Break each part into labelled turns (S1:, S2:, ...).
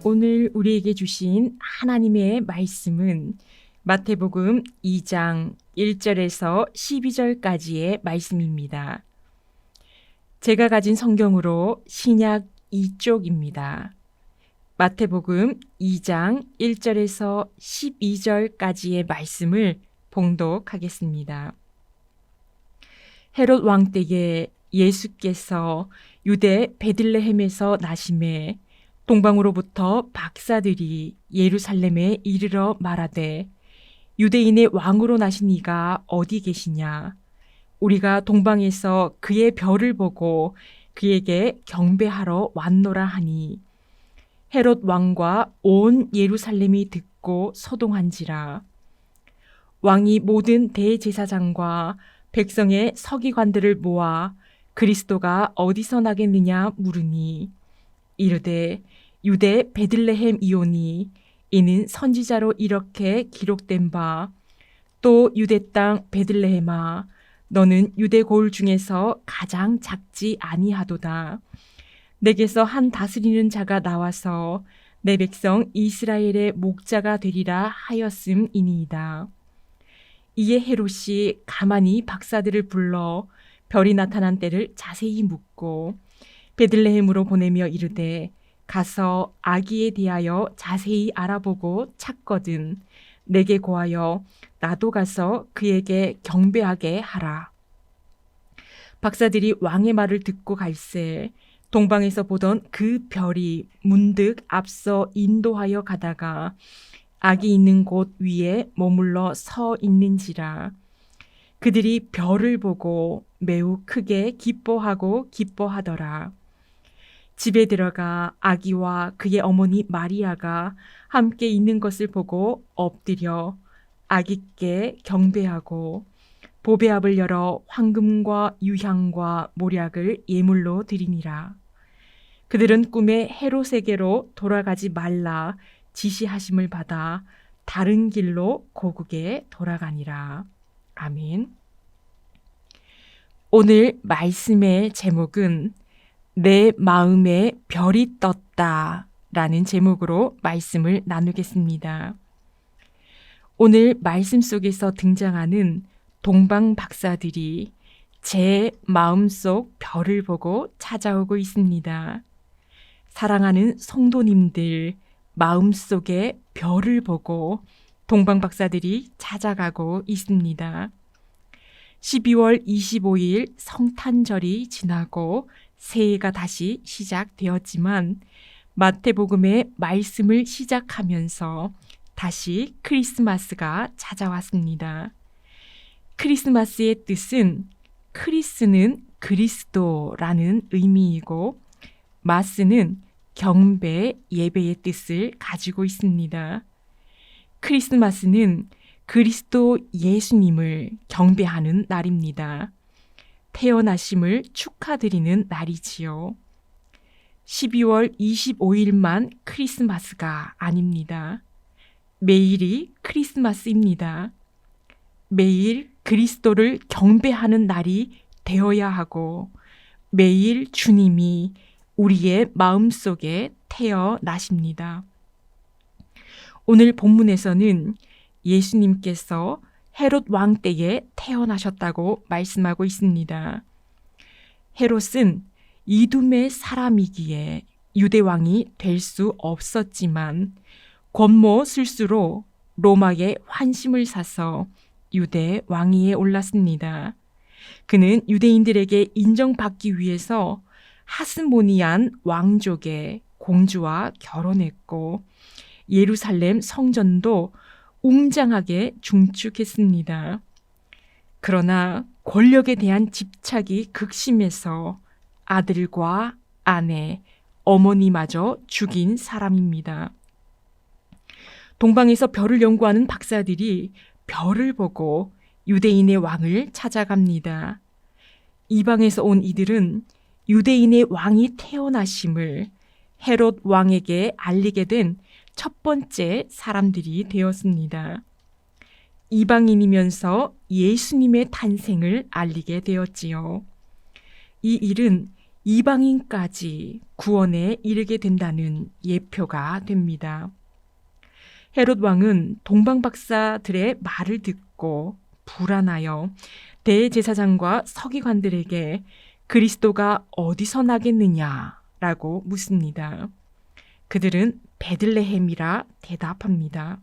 S1: 오늘 우리에게 주신 하나님의 말씀은 마태복음 2장 1절에서 12절까지의 말씀입니다. 제가 가진 성경으로 신약 2쪽입니다. 마태복음 2장 1절에서 12절까지의 말씀을 봉독하겠습니다. 헤롯 왕 때에 예수께서 유대 베들레헴에서 나심에 동방으로부터 박사들이 예루살렘에 이르러 말하되 유대인의 왕으로 나신 이가 어디 계시냐? 우리가 동방에서 그의 별을 보고 그에게 경배하러 왔노라 하니 헤롯 왕과 온 예루살렘이 듣고 소동한지라. 왕이 모든 대제사장과 백성의 서기관들을 모아 그리스도가 어디서 나겠느냐 물으니 이르되 유대 베들레헴 이오니 이는 선지자로 이렇게 기록된 바 또 유대 땅 베들레헴아 너는 유대 고을 중에서 가장 작지 아니하도다. 내게서 한 다스리는 자가 나와서 내 백성 이스라엘의 목자가 되리라 하였음이니이다. 이에 헤롯이 가만히 박사들을 불러 별이 나타난 때를 자세히 묻고 베들레헴으로 보내며 이르되 가서 아기에 대하여 자세히 알아보고 찾거든 내게 고하여 나도 가서 그에게 경배하게 하라. 박사들이 왕의 말을 듣고 갈새 동방에서 보던 그 별이 문득 앞서 인도하여 가다가 아기 있는 곳 위에 머물러 서 있는지라. 그들이 별을 보고 매우 크게 기뻐하고 기뻐하더라. 집에 들어가 아기와 그의 어머니 마리아가 함께 있는 것을 보고 엎드려 아기께 경배하고 보배압을 열어 황금과 유향과 모략을 예물로 드리니라. 그들은 꿈에 헤롯에게로 돌아가지 말라 지시하심을 받아 다른 길로 고국에 돌아가니라. 아멘. 오늘 말씀의 제목은 내 마음에 별이 떴다 라는 제목으로 말씀을 나누겠습니다. 오늘 말씀 속에서 등장하는 동방 박사들이 제 마음속 별을 보고 찾아오고 있습니다. 사랑하는 성도님들 마음속에 별을 보고 동방 박사들이 찾아가고 있습니다. 12월 25일 성탄절이 지나고 새해가 다시 시작되었지만 마태복음의 말씀을 시작하면서 다시 크리스마스가 찾아왔습니다. 크리스마스의 뜻은 크리스는 그리스도라는 의미이고 마스는 경배, 예배의 뜻을 가지고 있습니다. 크리스마스는 그리스도 예수님을 경배하는 날입니다. 태어나심을 축하드리는 날이지요. 12월 25일만 크리스마스가 아닙니다. 매일이 크리스마스입니다. 매일 그리스도를 경배하는 날이 되어야 하고 매일 주님이 우리의 마음속에 태어나십니다. 오늘 본문에서는 예수님께서 헤롯 왕 때에 태어나셨다고 말씀하고 있습니다. 헤롯은 이둠의 사람이기에 유대 왕이 될 수 없었지만 권모 술수로 로마의 환심을 사서 유대 왕위에 올랐습니다. 그는 유대인들에게 인정받기 위해서 하스모니안 왕족의 공주와 결혼했고 예루살렘 성전도 웅장하게 중축했습니다. 그러나 권력에 대한 집착이 극심해서 아들과 아내, 어머니마저 죽인 사람입니다. 동방에서 별을 연구하는 박사들이 별을 보고 유대인의 왕을 찾아갑니다. 이방에서 온 이들은 유대인의 왕이 태어나심을 헤롯 왕에게 알리게 된 첫 번째 사람들이 되었습니다. 이방인이면서 예수님의 탄생을 알리게 되었지요. 이 일은 이방인까지 구원에 이르게 된다는 예표가 됩니다. 헤롯 왕은 동방박사들의 말을 듣고 불안하여 대제사장과 서기관들에게 그리스도가 어디서 나겠느냐라고 묻습니다. 그들은 베들레헴이라 대답합니다.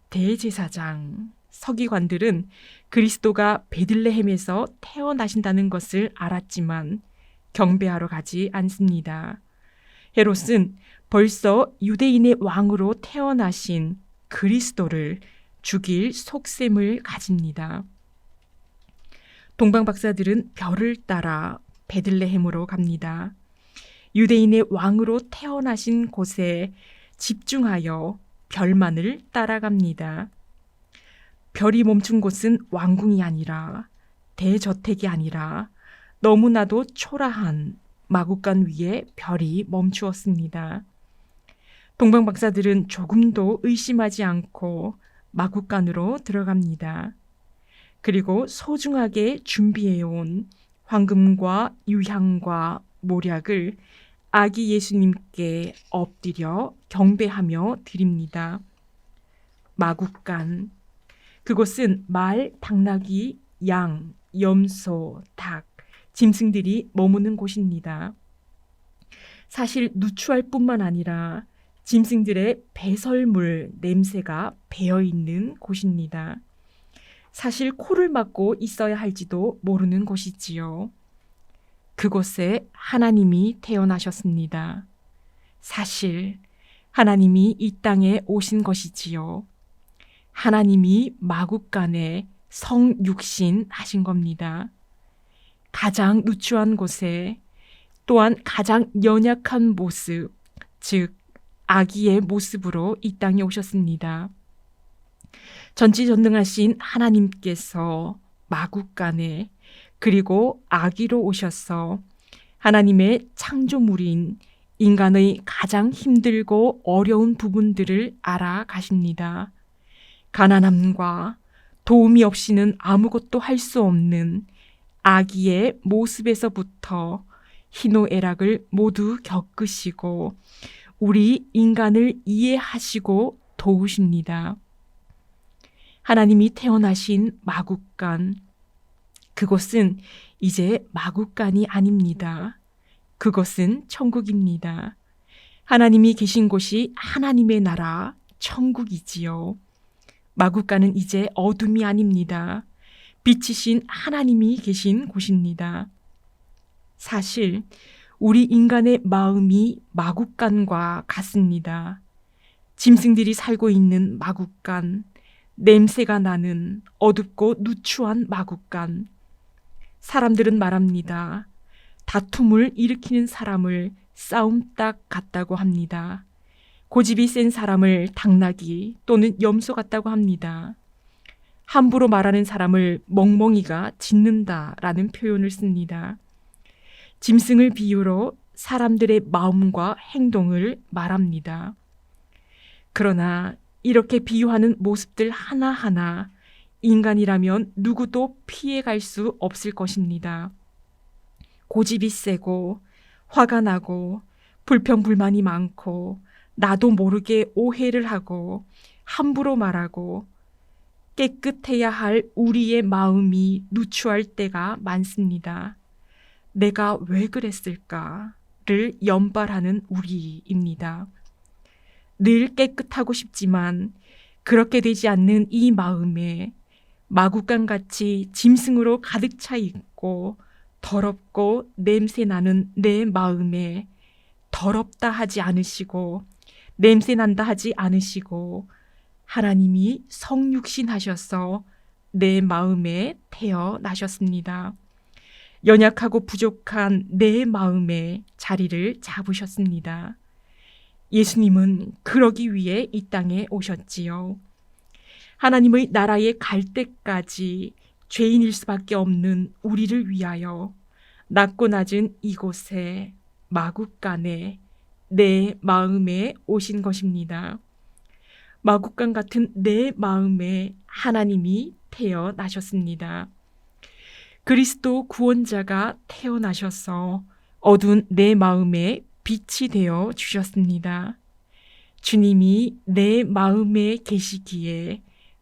S1: 대제사장, 서기관들은 그리스도가 베들레헴에서 태어나신다는 것을 알았지만 경배하러 가지 않습니다. 헤롯은 벌써 유대인의 왕으로 태어나신 그리스도를 죽일 속셈을 가집니다. 동방박사들은 별을 따라 베들레헴으로 갑니다. 유대인의 왕으로 태어나신 곳에 집중하여 별만을 따라갑니다. 별이 멈춘 곳은 왕궁이 아니라 대저택이 아니라 너무나도 초라한 마구간 위에 별이 멈추었습니다. 동방박사들은 조금도 의심하지 않고 마구간으로 들어갑니다. 그리고 소중하게 준비해온 황금과 유향과 모략을 아기 예수님께 엎드려 경배하며 드립니다. 마구간, 그곳은 말, 당나귀, 양, 염소, 닭, 짐승들이 머무는 곳입니다. 사실 누추할 뿐만 아니라 짐승들의 배설물 냄새가 배어있는 곳입니다. 사실 코를 막고 있어야 할지도 모르는 곳이지요. 그곳에 하나님이 태어나셨습니다. 사실 하나님이 이 땅에 오신 것이지요. 하나님이 마구간에 성육신 하신 겁니다. 가장 누추한 곳에 또한 가장 연약한 모습, 즉 아기의 모습으로 이 땅에 오셨습니다. 전지전능하신 하나님께서 마구간에 그리고 아기로 오셔서 하나님의 창조물인 인간의 가장 힘들고 어려운 부분들을 알아가십니다. 가난함과 도움이 없이는 아무것도 할 수 없는 아기의 모습에서부터 희노애락을 모두 겪으시고 우리 인간을 이해하시고 도우십니다. 하나님이 태어나신 마구간, 그곳은 이제 마구간이 아닙니다. 그것은 천국입니다. 하나님이 계신 곳이 하나님의 나라, 천국이지요. 마구간은 이제 어둠이 아닙니다. 빛이신 하나님이 계신 곳입니다. 사실 우리 인간의 마음이 마구간과 같습니다. 짐승들이 살고 있는 마구간, 냄새가 나는 어둡고 누추한 마구간. 사람들은 말합니다. 다툼을 일으키는 사람을 싸움닭 같다고 합니다. 고집이 센 사람을 당나귀 또는 염소 같다고 합니다. 함부로 말하는 사람을 멍멍이가 짖는다라는 표현을 씁니다. 짐승을 비유로 사람들의 마음과 행동을 말합니다. 그러나 이렇게 비유하는 모습들 하나하나 인간이라면 누구도 피해갈 수 없을 것입니다. 고집이 세고 화가 나고 불평불만이 많고 나도 모르게 오해를 하고 함부로 말하고 깨끗해야 할 우리의 마음이 누추할 때가 많습니다. 내가 왜 그랬을까를 연발하는 우리입니다. 늘 깨끗하고 싶지만 그렇게 되지 않는 이 마음에 마구간같이 짐승으로 가득 차 있고 더럽고 냄새나는 내 마음에 더럽다 하지 않으시고 냄새난다 하지 않으시고 하나님이 성육신하셔서 내 마음에 태어나셨습니다. 연약하고 부족한 내 마음에 자리를 잡으셨습니다. 예수님은 그러기 위해 이 땅에 오셨지요. 하나님의 나라에 갈 때까지 죄인일 수밖에 없는 우리를 위하여 낮고 낮은 이곳에 마구간에 내 마음에 오신 것입니다. 마구간 같은 내 마음에 하나님이 태어나셨습니다. 그리스도 구원자가 태어나셔서 어두운 내 마음에 빛이 되어 주셨습니다. 주님이 내 마음에 계시기에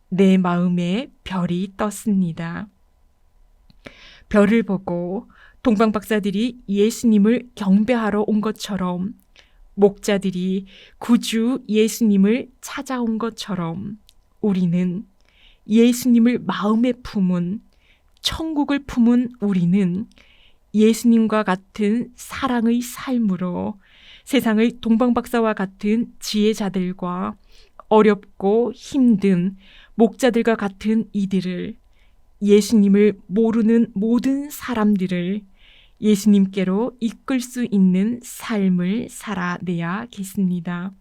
S1: 내 마음에 별이 떴습니다. 별을 보고 동방박사들이 예수님을 경배하러 온 것처럼, 목자들이 구주 예수님을 찾아온 것처럼 우리는 예수님을 마음에 품은, 천국을 품은 우리는 예수님과 같은 사랑의 삶으로 세상의 동방박사와 같은 지혜자들과 어렵고 힘든 목자들과 같은 이들을, 예수님을 모르는 모든 사람들을 예수님께로 이끌 수 있는 삶을 살아내야겠습니다.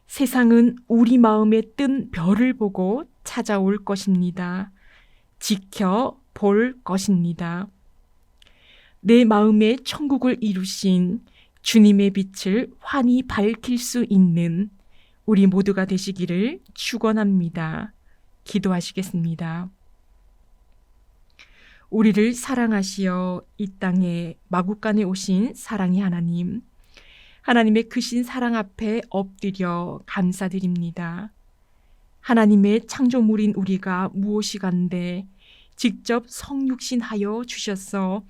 S1: 세상은 우리 마음에 뜬 별을 보고 찾아올 것입니다. 지켜볼 것입니다. 내 마음에 천국을 이루신 주님의 빛을 환히 밝힐 수 있는 우리 모두가 되시기를 축원합니다. 기도하시겠습니다. 우리를 사랑하시어 이 땅에 마구간에 오신 사랑의 하나님, 하나님의 크신 사랑 앞에 엎드려 감사드립니다. 하나님의 창조물인 우리가 무엇이간데 직접 성육신하여 주셔서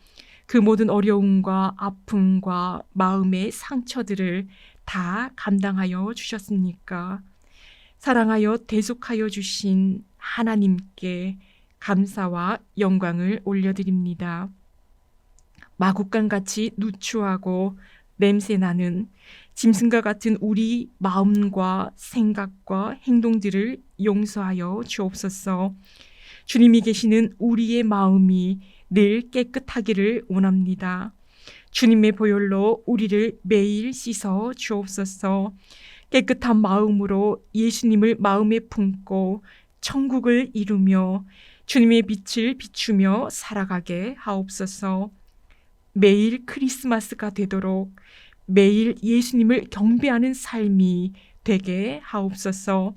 S1: 그 모든 어려움과 아픔과 마음의 상처들을 다 감당하여 주셨습니까? 사랑하여 대속하여 주신 하나님께 감사와 영광을 올려드립니다. 마구간같이 누추하고 냄새나는 짐승과 같은 우리 마음과 생각과 행동들을 용서하여 주옵소서. 주님이 계시는 우리의 마음이 늘 깨끗하기를 원합니다. 주님의 보혈로 우리를 매일 씻어 주옵소서. 깨끗한 마음으로 예수님을 마음에 품고 천국을 이루며 주님의 빛을 비추며 살아가게 하옵소서. 매일 크리스마스가 되도록 매일 예수님을 경배하는 삶이 되게 하옵소서.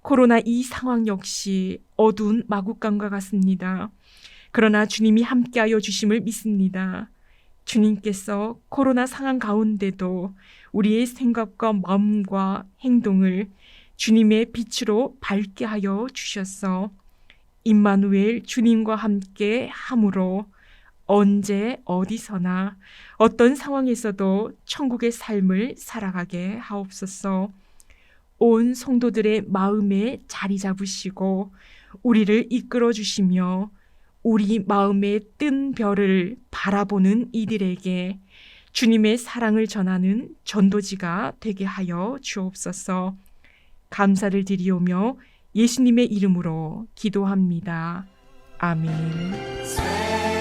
S1: 코로나 이 상황 역시 어두운 마구간과 같습니다. 그러나 주님이 함께하여 주심을 믿습니다. 주님께서 코로나 상황 가운데도 우리의 생각과 마음과 행동을 주님의 빛으로 밝게 하여 주셔서 임마누엘 주님과 함께 함으로 언제 어디서나 어떤 상황에서도 천국의 삶을 살아가게 하옵소서. 온 성도들의 마음에 자리 잡으시고 우리를 이끌어 주시며 우리 마음에 뜬 별을 바라보는 이들에게 주님의 사랑을 전하는 전도지가 되게 하여 주옵소서. 감사를 드리오며 예수님의 이름으로 기도합니다. 아멘.